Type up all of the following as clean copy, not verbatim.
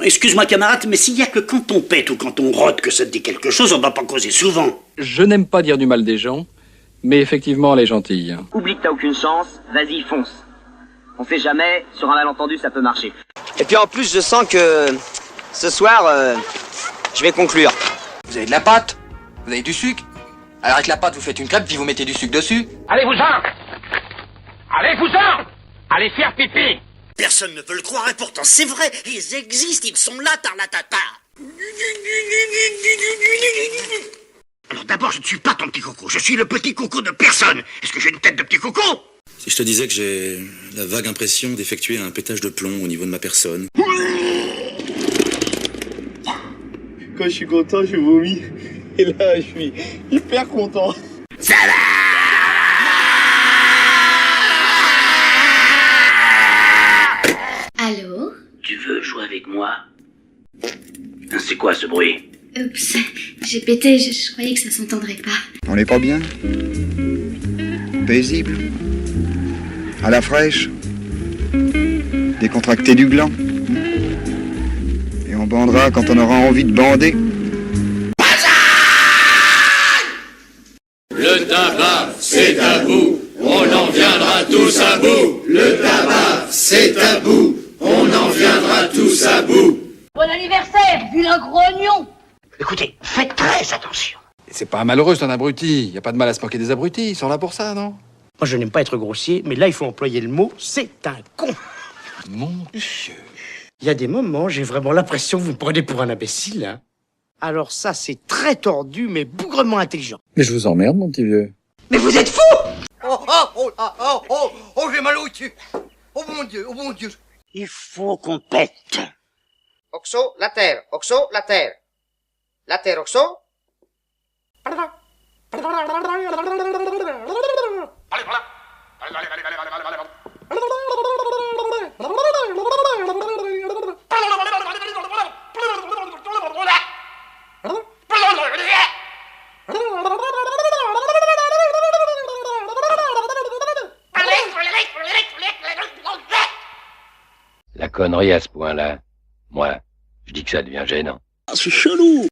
excuse-moi camarade, mais s'il y a que quand on pète ou quand on rote que ça te dit quelque chose, on ne va pas causer souvent. Je n'aime pas dire du mal des gens, mais effectivement, elle est gentille. Oublie que t'as aucune chance, vas-y, fonce. On sait jamais, sur un malentendu, ça peut marcher. Et puis en plus, je sens que ce soir, je vais conclure. Vous avez de la pâte? Vous avez du sucre? Alors avec la pâte, vous faites une crêpe, puis vous mettez du sucre dessus. Allez-vous-en! Allez-vous-en! Allez faire pipi! Personne ne peut le croire et pourtant c'est vrai, ils existent, ils sont là, tarlatata. Alors d'abord, je ne suis pas ton petit coco, je suis le petit coco de personne. Est-ce que j'ai une tête de petit coco? Si je te disais que j'ai la vague impression d'effectuer un pétage de plomb au niveau de ma personne. Quand je suis content, je vomis. Et là, je suis hyper content. Ça va! Allô? Tu veux jouer avec moi? C'est quoi ce bruit? Oups, j'ai pété, je croyais que ça s'entendrait pas. On n'est pas bien? Paisible? À la fraîche? Décontracté du gland? Et on bandera quand on aura envie de bander? Le tabac, c'est tabou, on en viendra tous à bout. Le tabac, c'est tabou, on en viendra tous à bout. Bon anniversaire, vilain grognon! Écoutez, faites très attention. C'est pas malheureux, c'est un abruti. Y a pas de mal à se moquer des abrutis, ils sont là pour ça, non? Moi, je n'aime pas être grossier, mais là, il faut employer le mot, c'est un con. Mon Dieu. Il y a des moments, j'ai vraiment l'impression que vous me prenez pour un imbécile, hein. Alors ça, c'est très tordu, mais bougrement intelligent. Mais je vous emmerde, mon petit vieux. Mais vous êtes fous! Oh, j'ai mal au cul. Oh mon Dieu. Il faut qu'on pète. Oxo, la terre. Oxo, la terre. La terre, Oxo. La connerie à ce point-là, moi, je dis que ça devient gênant. Ah, c'est chelou.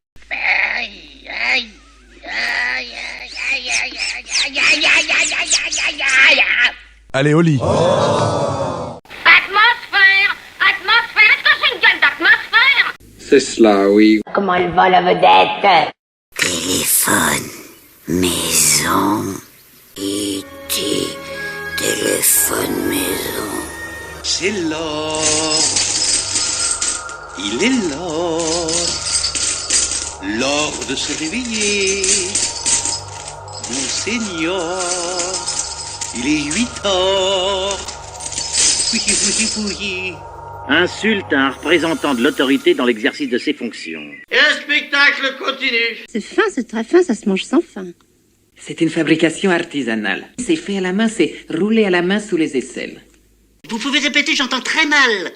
Allez, au lit. Atmosphère! Atmosphère! Est-ce que c'est une gueule d'atmosphère? C'est cela, oui. Comment elle va, la vedette? Téléphone, maison, E.T. téléphone, maison. C'est l'or, il est l'or, l'or de se réveiller. Mon Seigneur, il est 8 heures. Oui. Insulte à un représentant de l'autorité dans l'exercice de ses fonctions. Et un spectacle continue. C'est fin, c'est très fin, ça se mange sans fin. C'est une fabrication artisanale. C'est fait à la main, c'est roulé à la main sous les aisselles. Vous pouvez répéter, j'entends très mal.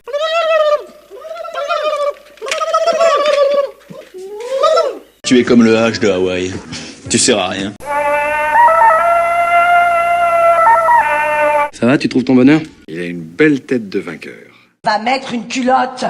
Tu es comme le H de Hawaï. Tu sers à rien. Ça va, tu trouves ton bonheur? Il a une belle tête de vainqueur. Va mettre une culotte!